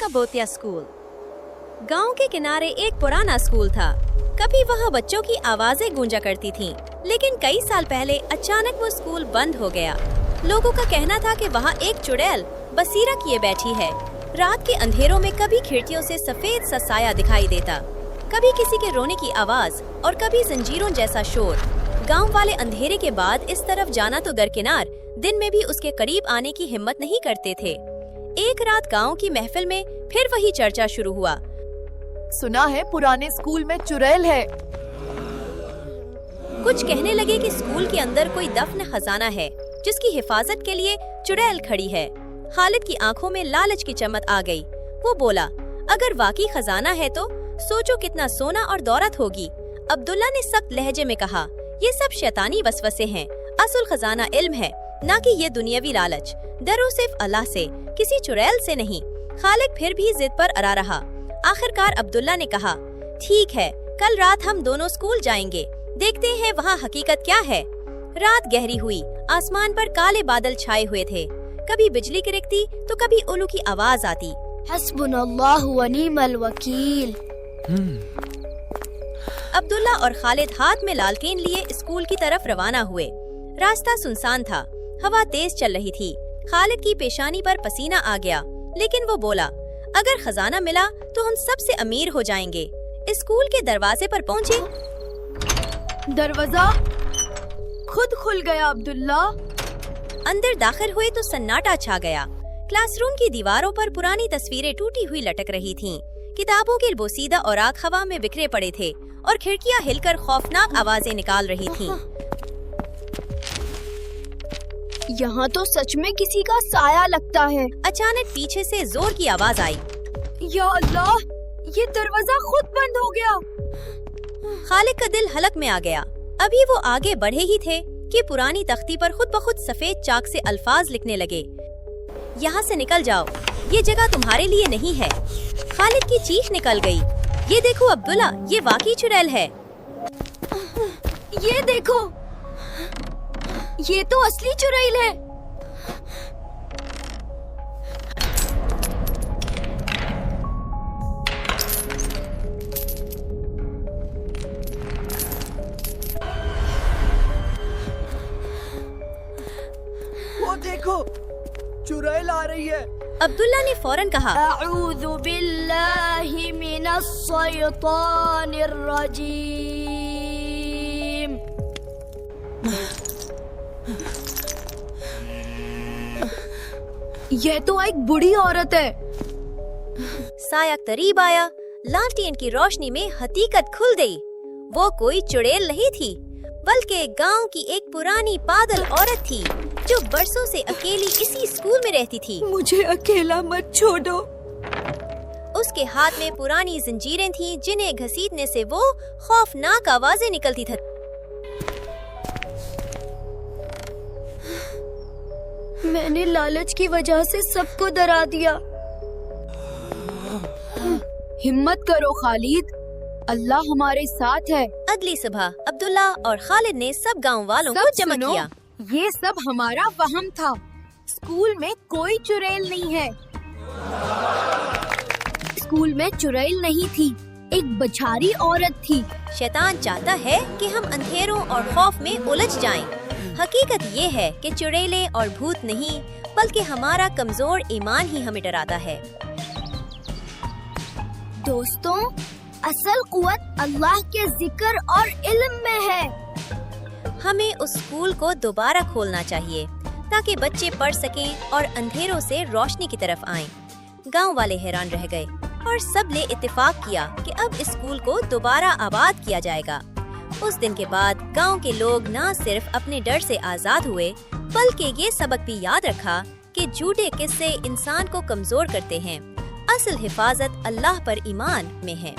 का बोतिया स्कूल। गांव के किनारे एक पुराना स्कूल था। कभी वहाँ बच्चों की आवाजें गूंजा करती थीं, लेकिन कई साल पहले अचानक वो स्कूल बंद हो गया। लोगों का कहना था कि वहाँ एक चुड़ैल बसीरा किए बैठी है। रात के अंधेरों में कभी खिड़कियों से सफेद सा साया दिखाई देता, कभी किसी के रोने की आवाज और कभी जंजीरों जैसा शोर। गांव वाले अंधेरे के बाद इस तरफ जाना तो दरकिनार, दिन में भी उसके करीब आने की हिम्मत नहीं करते थे। एक रात गांव की महफिल में फिर वही चर्चा शुरू हुआ। सुना है पुराने स्कूल में चुड़ैल है। कुछ कहने लगे कि स्कूल के अंदर कोई दफन खजाना है जिसकी हिफाजत के लिए चुड़ैल खड़ी है। खालिद की आंखों में लालच की चमक आ गई। वो बोला, अगर वाकई खजाना है तो सोचो कितना सोना और दौलत होगी। अब्दुल्ला ने सख्त लहजे में कहा, ये सब शैतानी वसवसे हैं। असल खजाना इल्म है, ना कि ये दुनियावी लालच। डरो सिर्फ अल्लाह से, किसी चुड़ैल से नहीं। खालिद फिर भी जिद पर अड़ा रहा। आखिरकार अब्दुल्ला ने कहा, ठीक है, कल रात हम दोनों स्कूल जाएंगे, देखते हैं वहाँ हकीकत क्या है। रात गहरी हुई, आसमान पर काले बादल छाए हुए थे। कभी बिजली गिरती तो कभी उल्लू की आवाज आती। हस्बुनल्लाहु व निअमल वकील। अब्दुल्ला और खालिद हाथ में लालटेन लिए स्कूल की तरफ रवाना हुए। रास्ता सुनसान था, हवा तेज चल रही थी। खालिद की पेशानी पर पसीना आ गया, लेकिन वो बोला, अगर खजाना मिला तो हम सबसे अमीर हो जाएंगे। स्कूल के दरवाजे पर पहुँचे। दरवाजा खुद खुल गया। अब्दुल्ला अंदर दाखिल हुए तो सन्नाटा छा गया। क्लासरूम की दीवारों पर पुरानी तस्वीरें टूटी हुई लटक रही थीं। किताबों के बोसीदा औराक हवा में बिखरे पड़े थे और खिड़कियां हिलकर खौफनाक आवाजें निकाल रही थीं। यहाँ तो सच में किसी का साया लगता है। अचानक पीछे से जोर की आवाज आई। या अल्लाह, ये दरवाजा खुद बंद हो गया। खालिद का दिल हलक में आ गया। अभी वो आगे बढ़े ही थे कि पुरानी तख्ती पर खुद ब खुद सफेद चाक से अल्फाज लिखने लगे, यहाँ से निकल जाओ, ये जगह तुम्हारे लिए नहीं है। खालिद की चीख निकल गई। ये देखो अब्दुल्ला, ये वाकई चुड़ैल है। ये देखो, ये तो असली चुड़ैल है। वो देखो, चुड़ैल आ रही है। अब्दुल्ला ने फौरन कहा, अऊज़ु बिल्लाहि मिनश शैतानिर रजीम। यह तो एक बूढ़ी औरत है। साया करीब आया। लालटेन की रोशनी में हकीकत खुल गई। वो कोई चुड़ैल नहीं थी, बल्कि गांव की एक पुरानी पागल औरत थी जो बरसों से अकेली इसी स्कूल में रहती थी। मुझे अकेला मत छोड़ो। उसके हाथ में पुरानी जंजीरें थीं, जिन्हें घसीटने से वो खौफनाक आवाजें निकलती थी। मैंने लालच की वजह से सबको डरा दिया। हिम्मत करो खालिद, अल्लाह हमारे साथ है। अगली सुबह अब्दुल्ला और खालिद ने सब गांव वालों को जमा किया। ये सब हमारा वहम था। स्कूल में कोई चुड़ैल नहीं है। स्कूल में चुड़ैल नहीं थी, एक बछारी औरत थी। शैतान चाहता है कि हम अंधेरों और खौफ में उलझ जाएं। हकीकत ये है कि चुड़ैलें और भूत नहीं, बल्कि हमारा कमजोर ईमान ही हमें डराता है। दोस्तों, असल कुव्वत अल्लाह के जिक्र और इल्म में है। हमें उस स्कूल को दोबारा खोलना चाहिए ताकि बच्चे पढ़ सकें और अंधेरों से रोशनी की तरफ आएं। गांव वाले हैरान रह गए और सब ने इत्तेफाक किया कि अब इस स्कूल को दोबारा आबाद किया जाएगा। उस दिन के बाद गांव के लोग न सिर्फ अपने डर से आजाद हुए, बल्कि ये सबक भी याद रखा कि झूठे किस्से इंसान को कमजोर करते हैं। असल हिफाजत अल्लाह पर ईमान में है।